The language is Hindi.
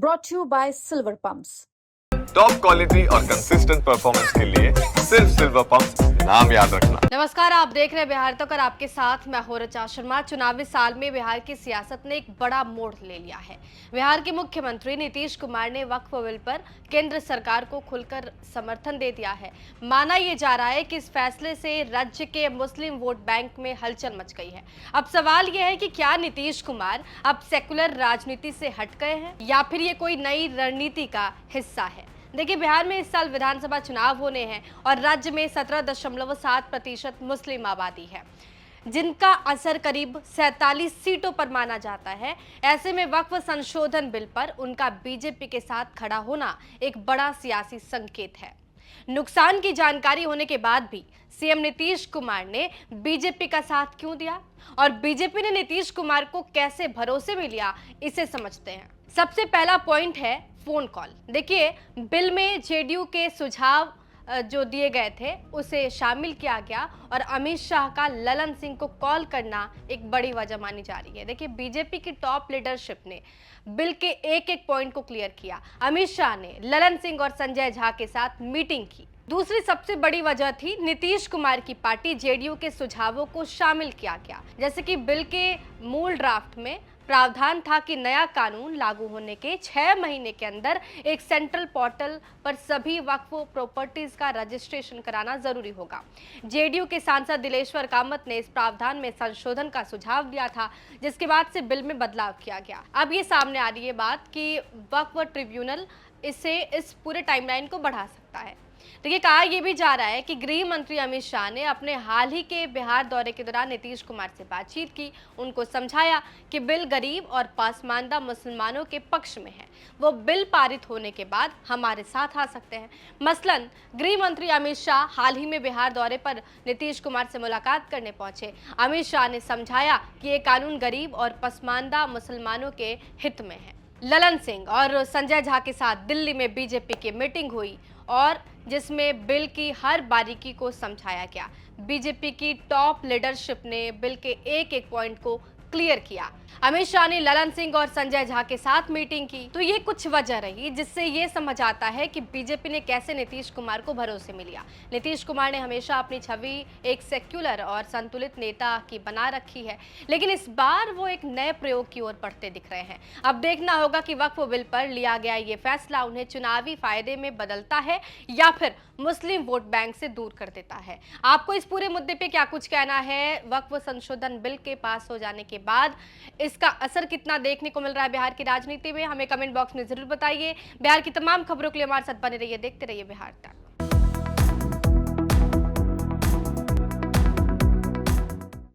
brought to you by Silver Pumps. Top quality और कंसिस्टेंट परफॉर्मेंस के लिए सिर्फ सिल्वर पंप नाम याद रखना। नमस्कार, आप देख रहे हैं बिहार तक और आपके साथ मैं हूं ऋचा शर्मा। चुनावी साल में बिहार की सियासत ने एक बड़ा मोड़ ले लिया है। बिहार के मुख्यमंत्री नीतीश कुमार ने वक्फ बिल पर केंद्र सरकार को खुलकर समर्थन दे दिया है। माना यह जा रहा है कि इस फैसले से राज्य के मुस्लिम वोट बैंक में हलचल मच गई है। अब सवाल यह है कि क्या नीतीश कुमार अब सेकुलर राजनीति से हट गए हैं या फिर ये कोई नई रणनीति का हिस्सा है। देखिए, बिहार में इस साल विधानसभा चुनाव होने हैं और राज्य में 17.7% मुस्लिम आबादी है, जिनका असर करीब 47 सीटों पर माना जाता है। ऐसे में वक्फ संशोधन बिल पर उनका बीजेपी के साथ खड़ा होना एक बड़ा सियासी संकेत है। नुकसान की जानकारी होने के बाद भी सीएम नीतीश कुमार ने बीजेपी का साथ क्यों दिया और बीजेपी ने नीतीश कुमार को कैसे भरोसे में लिया, इसे समझते हैं। सबसे पहला पॉइंट है फोन कॉल। देखिए, बिल में जेडीयू के सुझाव जो दिए गए थे उसे शामिल किया गया और अमित शाह का ललन सिंह को कॉल करना एक बड़ी वजह मानी जा रही है। देखिए, बीजेपी की टॉप लीडरशिप ने बिल के एक एक पॉइंट को क्लियर किया। अमित शाह ने ललन सिंह और संजय झा के साथ मीटिंग की। दूसरी सबसे बड़ी वजह थी नीतीश कुमार की पार्टी जेडीयू के सुझावों को शामिल किया गया। जैसे कि बिल के मूल ड्राफ्ट में प्रावधान था कि नया कानून लागू होने के 6 महीने के अंदर एक सेंट्रल पोर्टल पर सभी वक्फ प्रॉपर्टीज का रजिस्ट्रेशन कराना जरूरी होगा। जेडीयू के सांसद दिलेश्वर कामत ने इस प्रावधान में संशोधन का सुझाव दिया था, जिसके बाद से बिल में बदलाव किया गया। अब ये सामने आ रही है बात कि वक्फ ट्रिब्यूनल इस पूरे टाइमलाइन को बढ़ा सकता है। देखिए, कहा यह भी जा रहा है कि गृह मंत्री अमित शाह ने अपने हाल ही के बिहार दौरे के दौरान नीतीश कुमार से बातचीत की, उनको समझाया कि बिल गरीब और पसमानदा मुसलमानों के पक्ष में है। वो बिल पारित होने के बाद हमारे साथ आ सकते हैं। मसलन गृह मंत्री अमित शाह हाल ही में बिहार दौरे पर नीतीश कुमार से मुलाकात करने पहुंचे। अमित शाह ने समझाया कि ये कानून गरीब और पसमानदा मुसलमानों के हित में है। ललन सिंह और संजय झा के साथ दिल्ली में बीजेपी की मीटिंग हुई और जिसमें बिल की हर बारीकी को समझाया गया। बीजेपी की टॉप लीडरशिप ने बिल के एक एक पॉइंट को क्लियर किया। अमित शाह ने ललन सिंह और संजय झा के साथ मीटिंग की, तो ये कुछ वजह रही जिससे ये समझ आता है कि बीजेपी ने कैसे नीतीश कुमार को भरोसे में लिया। नीतीश कुमार ने हमेशा अपनी छवि एक सेक्युलर और संतुलित नेता की बना रखी है, लेकिन इस बार वो एक नए प्रयोग की ओर बढ़ते दिख रहे हैं। अब देखना होगा कि वक्फ बिल पर लिया गया ये फैसला उन्हें चुनावी फायदे में बदलता है या फिर मुस्लिम वोट बैंक से दूर कर देता है। आपको इस पूरे मुद्दे पे क्या कुछ कहना है? वक्फ संशोधन बिल के पास हो जाने के बाद इसका असर कितना देखने को मिल रहा है बिहार की राजनीति में? हमें कमेंट बॉक्स में जरूर बताइए। बिहार की तमाम खबरों के लिए हमारे साथ बने रहिए, देखते रहिए बिहार तक।